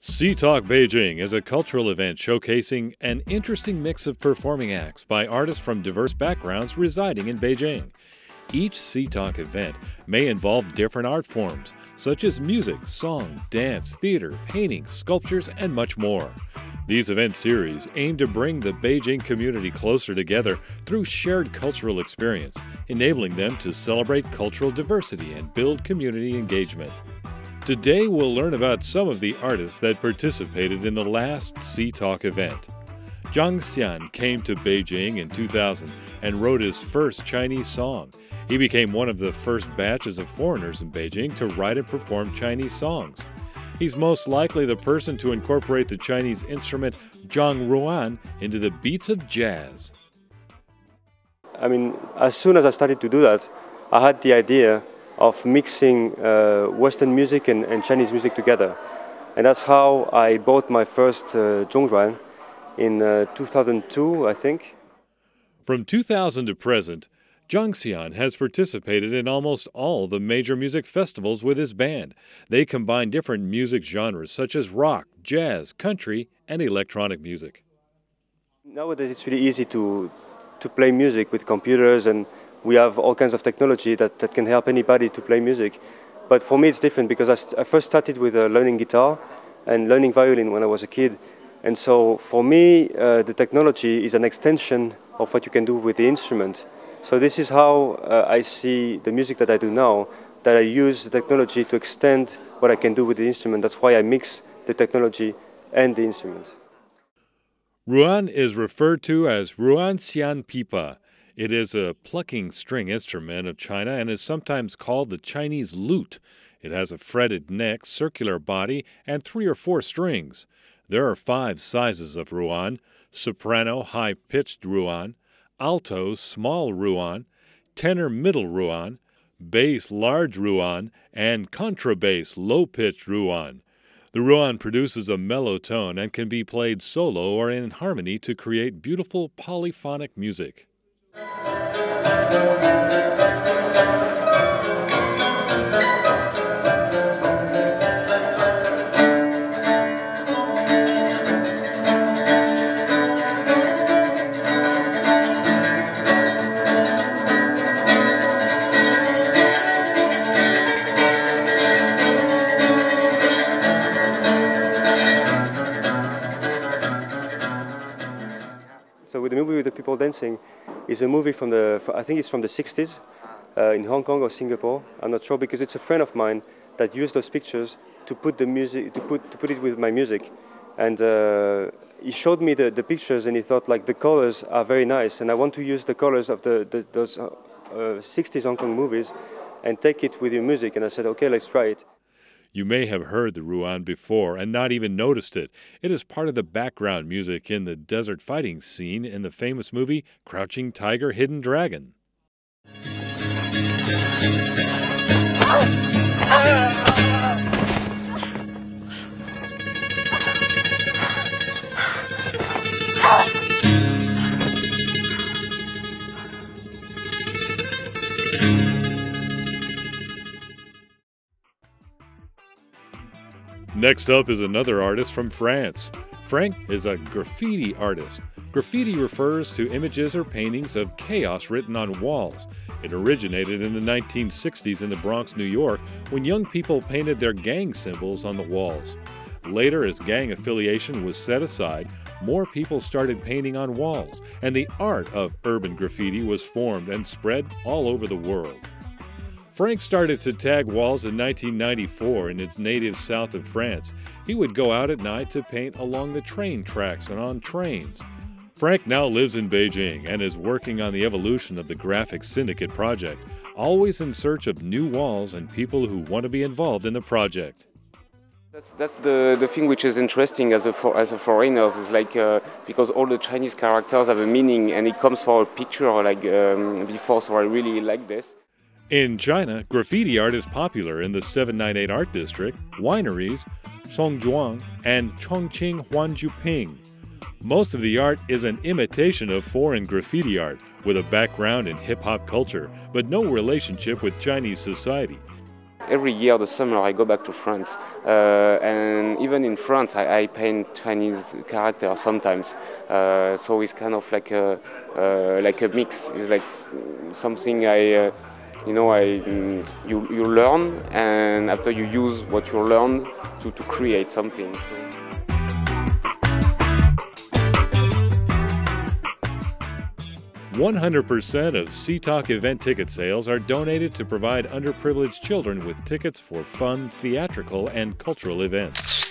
Sea Talk Beijing is a cultural event showcasing an interesting mix of performing acts by artists from diverse backgrounds residing in Beijing. Each Sea Talk event may involve different art forms, such as music, song, dance, theater, painting, sculptures, and much more. These event series aim to bring the Beijing community closer together through shared cultural experience, enabling them to celebrate cultural diversity and build community engagement. Today we'll learn about some of the artists that participated in the last Sea Talk event. Zhang Xian came to Beijing in 2000 and wrote his first Chinese song. He became one of the first batches of foreigners in Beijing to write and perform Chinese songs. He's most likely the person to incorporate the Chinese instrument zhangruan into the beats of jazz. As soon as I started to do that, I had the idea of mixing Western music and Chinese music together. And that's how I bought my first zhongruan in 2002, I think. From 2000 to present, Zhang Xian has participated in almost all the major music festivals with his band. They combine different music genres such as rock, jazz, country, and electronic music. Nowadays it's really easy to play music with computers, and we have all kinds of technology that can help anybody to play music. But for me it's different because I first started with learning guitar and learning violin when I was a kid. And so for me the technology is an extension of what you can do with the instrument. So this is how I see the music that I do now, that I use the technology to extend what I can do with the instrument. That's why I mix the technology and the instrument. Ruan is referred to as Ruan Xian Pipa. It is a plucking string instrument of China and is sometimes called the Chinese lute. It has a fretted neck, circular body, and 3 or 4 strings. There are 5 sizes of ruan: soprano, high-pitched ruan, alto, small ruan, tenor, middle ruan, bass, large ruan, and contrabass, low-pitched ruan. The ruan produces a mellow tone and can be played solo or in harmony to create beautiful polyphonic music. So with the movie with the people dancing is a movie from I think it's from the 60s in Hong Kong or Singapore. I'm not sure, because it's a friend of mine that used those pictures to put the music to put it with my music, and he showed me the pictures and he thought like the colors are very nice, and I want to use the colors of those 60s Hong Kong movies and take it with your music. And I said, okay, let's try it. You may have heard the ruan before and not even noticed it. It is part of the background music in the desert fighting scene in the famous movie Crouching Tiger, Hidden Dragon. Next up is another artist from France. Frank is a graffiti artist. Graffiti refers to images or paintings of chaos written on walls. It originated in the 1960s in the Bronx, New York, when young people painted their gang symbols on the walls. Later, as gang affiliation was set aside, more people started painting on walls, and the art of urban graffiti was formed and spread all over the world. Frank started to tag walls in 1994 in his native south of France. He would go out at night to paint along the train tracks and on trains. Frank now lives in Beijing and is working on the evolution of the Graphic Syndicate project, always in search of new walls and people who want to be involved in the project. That's the thing which is interesting as a foreigners, is like because all the Chinese characters have a meaning, and it comes for a picture like before, so I really like this. In China, graffiti art is popular in the 798 Art District, wineries, Songzhuang, and Chongqing Huanjuping. Most of the art is an imitation of foreign graffiti art, with a background in hip-hop culture, but no relationship with Chinese society. every year, the summer, I go back to France. And even in France, I paint Chinese characters sometimes. So it's kind of like a mix. It's like something you learn, and after you use what you learn to create something. So. 100% of CTalk event ticket sales are donated to provide underprivileged children with tickets for fun, theatrical, and cultural events.